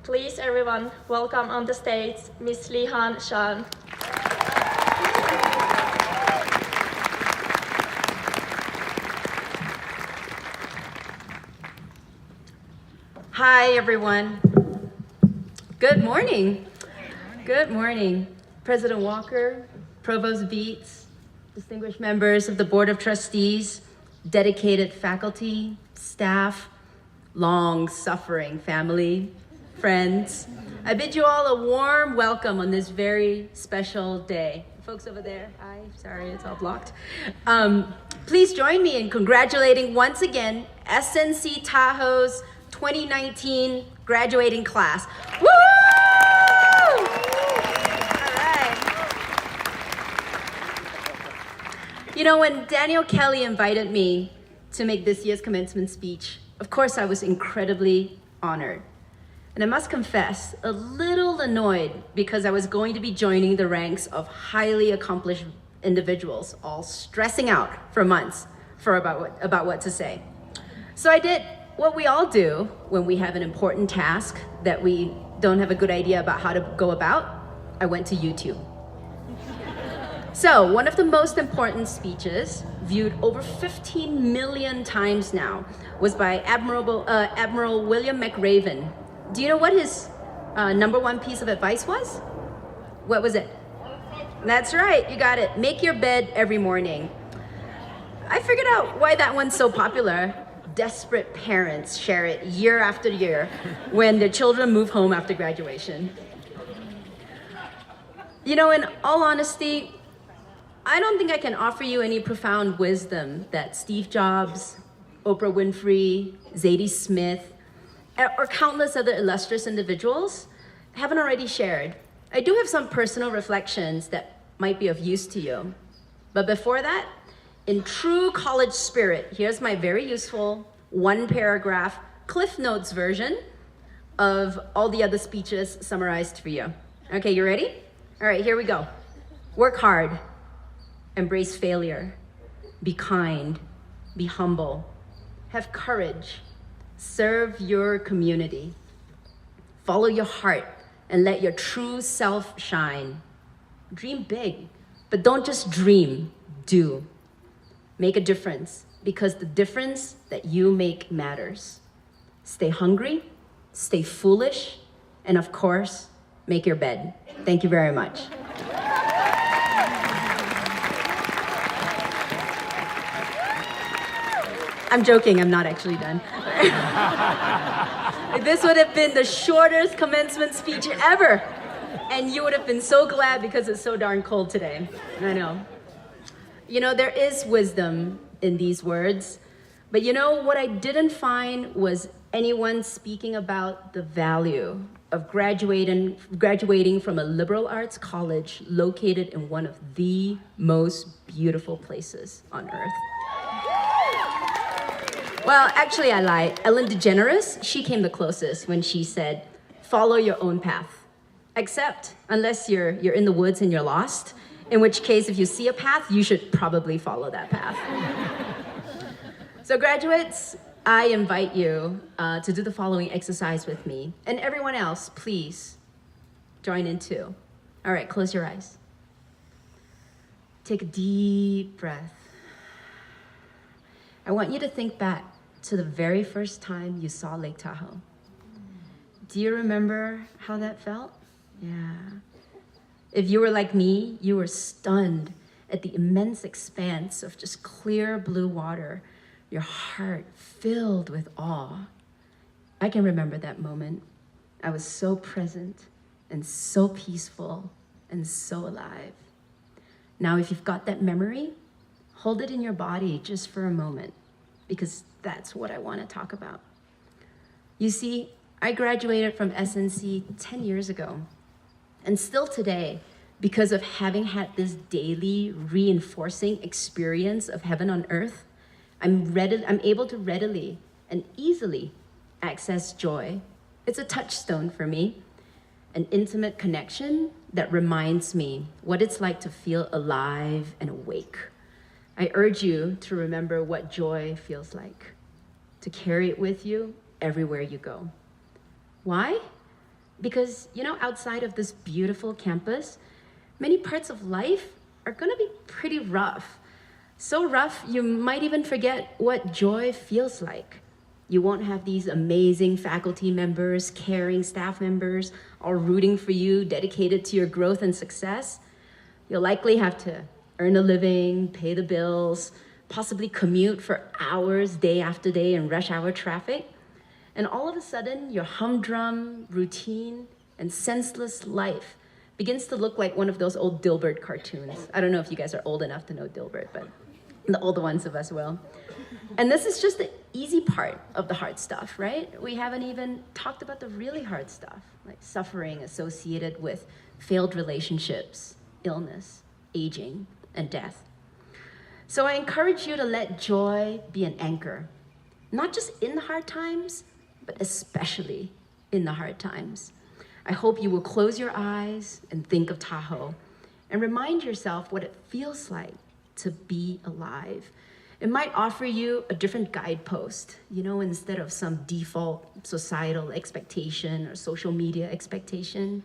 Please, everyone, welcome on the stage, Miss Lihan Shan. Hi, everyone. Good morning. Good morning. President Walker, Provost Beets, distinguished members of the Board of Trustees, dedicated faculty, staff, long-suffering family, friends. I bid you all a warm welcome on this very special day. Folks over there, hi, sorry, it's all blocked. Please join me in congratulating once again SNC Tahoe's 2019 graduating class. Woo! All right. You know, when Daniel Kelly invited me to make this year's commencement speech, of course I was incredibly honored. And I must confess, a little annoyed because I was going to be joining the ranks of highly accomplished individuals, all stressing out for months about what to say. So I did what we all do when we have an important task that we don't have a good idea about how to go about. I went to YouTube. So one of the most important speeches, viewed over 15 million times now, was by Admiral William McRaven. Do you know what his #1 piece of advice was? What was it? That's right, you got it. Make your bed every morning. I figured out why that one's so popular. Desperate parents share it year after year when their children move home after graduation. You know, in all honesty, I don't think I can offer you any profound wisdom that Steve Jobs, Oprah Winfrey, Zadie Smith, or countless other illustrious individuals haven't already shared. I do have some personal reflections that might be of use to you. But before that, in true college spirit, here's my very useful one-paragraph Cliff Notes version of all the other speeches summarized for you. Okay, you ready? All right, here we go. Work hard, embrace failure, be kind, be humble, have courage, serve your community, follow your heart, and let your true self shine. Dream big, but don't just dream, do. Make a difference, because the difference that you make matters. Stay hungry, stay foolish, and of course, make your bed. Thank you very much. I'm joking, I'm not actually done. This would have been the shortest commencement speech ever, and you would have been so glad because it's so darn cold today. I know. You know, there is wisdom in these words, but you know what I didn't find was anyone speaking about the value of graduating from a liberal arts college located in one of the most beautiful places on earth. Well, actually I lied. Ellen DeGeneres, she came the closest when she said, follow your own path. Except unless you're in the woods and you're lost, in which case, if you see a path, you should probably follow that path. So graduates, I invite you to do the following exercise with me. And everyone else, please join in too. All right, close your eyes. Take a deep breath. I want you to think back to the very first time you saw Lake Tahoe. Do you remember how that felt? Yeah. If you were like me, you were stunned at the immense expanse of just clear blue water, your heart filled with awe. I can remember that moment. I was so present and so peaceful and so alive. Now, if you've got that memory, hold it in your body just for a moment, because that's what I want to talk about. You see, I graduated from SNC 10 years ago. And still today, because of having had this daily reinforcing experience of heaven on earth, I'm able to readily and easily access joy. It's a touchstone for me, an intimate connection that reminds me what it's like to feel alive and awake. I urge you to remember what joy feels like, to carry it with you everywhere you go. Why? Because, outside of this beautiful campus, many parts of life are gonna be pretty rough. So rough, you might even forget what joy feels like. You won't have these amazing faculty members, caring staff members, all rooting for you, dedicated to your growth and success. You'll likely have to earn a living, pay the bills, possibly commute for hours day after day in rush hour traffic. And all of a sudden, your humdrum, routine, and senseless life begins to look like one of those old Dilbert cartoons. I don't know if you guys are old enough to know Dilbert, but the older ones of us will. And this is just the easy part of the hard stuff, right? We haven't even talked about the really hard stuff, like suffering associated with failed relationships, illness, aging, and death. So I encourage you to let joy be an anchor, not just in the hard times, but especially in the hard times. I hope you will close your eyes and think of Tahoe and remind yourself what it feels like to be alive. It might offer you a different guidepost, instead of some default societal expectation or social media expectation.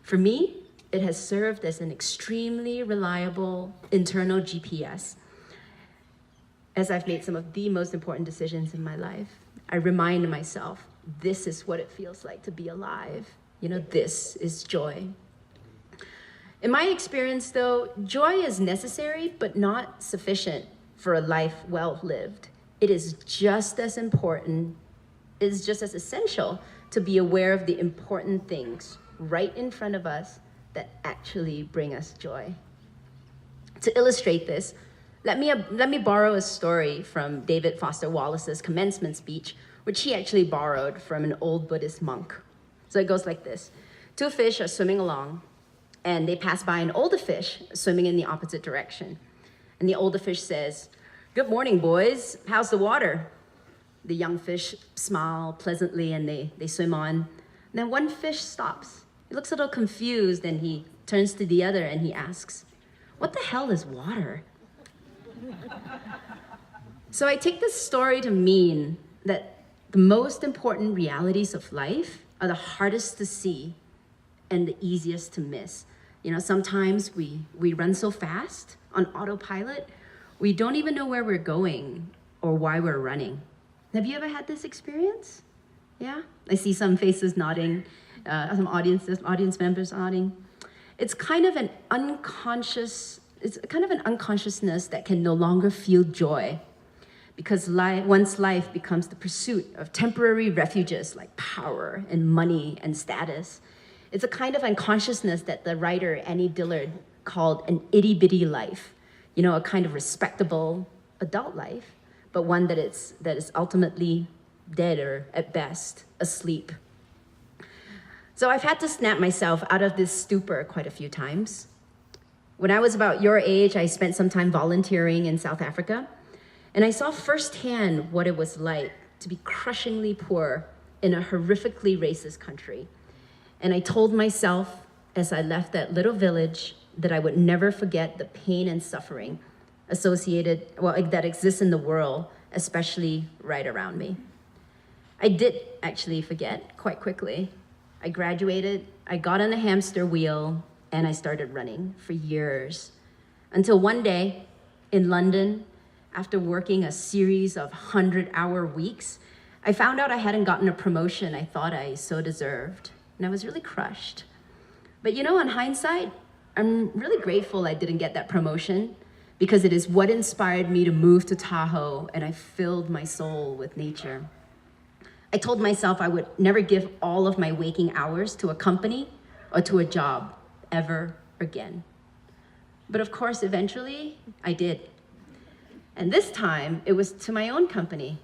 For me, it has served as an extremely reliable internal GPS. As I've made some of the most important decisions in my life, I remind myself, this is what it feels like to be alive. This is joy. In my experience, though, joy is necessary, but not sufficient for a life well lived. It is just as important, it is just as essential to be aware of the important things right in front of us that actually bring us joy. To illustrate this, let me borrow a story from David Foster Wallace's commencement speech, which he actually borrowed from an old Buddhist monk. So it goes like this. Two fish are swimming along, and they pass by an older fish swimming in the opposite direction. And the older fish says, "Good morning, boys. How's the water?" The young fish smile pleasantly, and they swim on. And then one fish stops. He looks a little confused, and he turns to the other, and he asks, "What the hell is water?" So I take this story to mean that the most important realities of life are the hardest to see and the easiest to miss. Sometimes we run so fast on autopilot, we don't even know where we're going or why we're running. Have you ever had this experience? Yeah? I see some faces nodding, some audience members nodding. It's kind of an unconsciousness that can no longer feel joy, because one's life becomes the pursuit of temporary refuges like power and money and status. It's a kind of unconsciousness that the writer Annie Dillard called an itty-bitty life, a kind of respectable adult life, but one that is ultimately dead, or at best, asleep. So I've had to snap myself out of this stupor quite a few times. When I was about your age, I spent some time volunteering in South Africa, and I saw firsthand what it was like to be crushingly poor in a horrifically racist country. And I told myself as I left that little village that I would never forget the pain and suffering that exists in the world, especially right around me. I did actually forget quite quickly. I graduated, I got on the hamster wheel, and I started running for years. Until one day in London, after working a series of 100-hour weeks, I found out I hadn't gotten a promotion I thought I so deserved. And I was really crushed. But in hindsight, I'm really grateful I didn't get that promotion, because it is what inspired me to move to Tahoe, and I filled my soul with nature. I told myself I would never give all of my waking hours to a company or to a job ever again. But of course, eventually, I did. And this time, it was to my own company.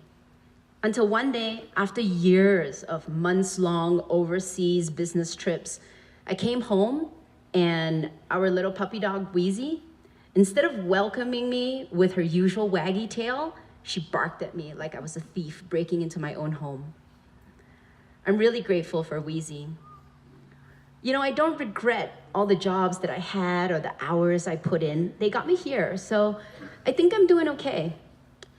Until one day, after years of months-long overseas business trips, I came home, and our little puppy dog, Wheezy, instead of welcoming me with her usual waggy tail, she barked at me like I was a thief breaking into my own home. I'm really grateful for Wheezy. I don't regret all the jobs that I had or the hours I put in. They got me here, so I think I'm doing okay.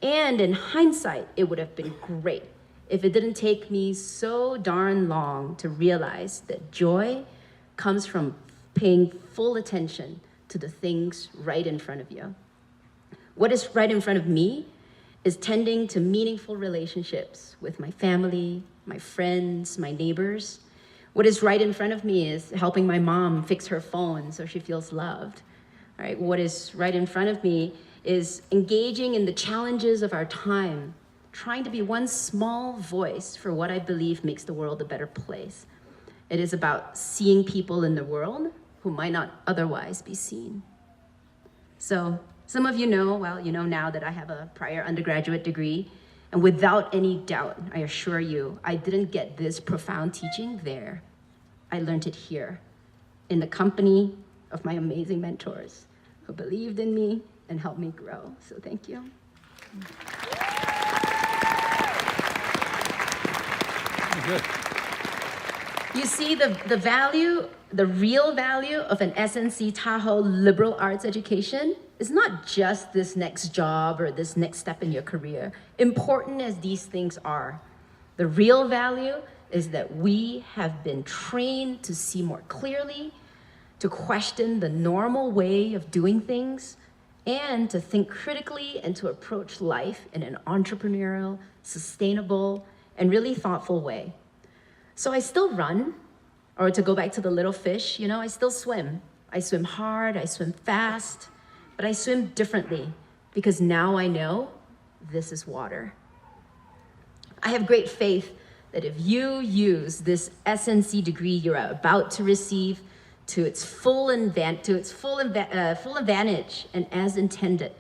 And in hindsight, it would have been great if it didn't take me so darn long to realize that joy comes from paying full attention to the things right in front of you. What is right in front of me is tending to meaningful relationships with my family, my friends, my neighbors. What is right in front of me is helping my mom fix her phone so she feels loved. All right? What is right in front of me is engaging in the challenges of our time, trying to be one small voice for what I believe makes the world a better place. It is about seeing people in the world who might not otherwise be seen. So some of you know, well, you know now that I have a prior undergraduate degree, and without any doubt, I assure you, I didn't get this profound teaching there. I learned it here, in the company of my amazing mentors who believed in me and helped me grow. So thank you. Good. You see the real value of an SNC Tahoe liberal arts education is not just this next job or this next step in your career. Important as these things are, the real value is that we have been trained to see more clearly, to question the normal way of doing things, and to think critically and to approach life in an entrepreneurial, sustainable, and really thoughtful way. So I still run, or to go back to the little fish, I still swim. I swim hard, I swim fast, but I swim differently because now I know this is water. I have great faith that if you use this SNC degree you're about to receive to its full advantage and as intended,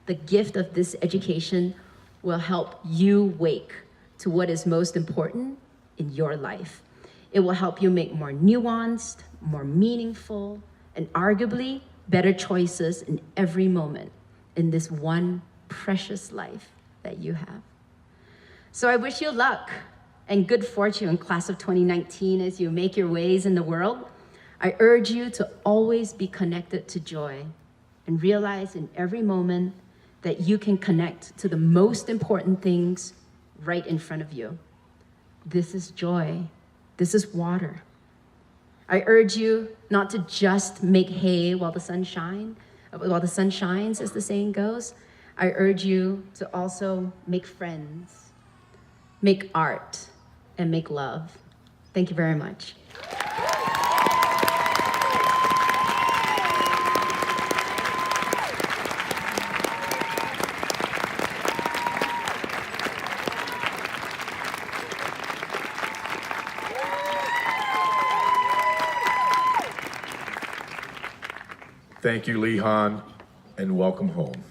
the gift of this education will help you wake to what is most important in your life. It will help you make more nuanced, more meaningful, and arguably better choices in every moment in this one precious life that you have. So I wish you luck and good fortune, class of 2019, as you make your ways in the world. I urge you to always be connected to joy and realize in every moment that you can connect to the most important things right in front of you. This is joy. This is water. I urge you not to just make hay while the sun shines, as the saying goes. I urge you to also make friends, make art, and make love. Thank you very much. Thank you, Lee Han, and welcome home.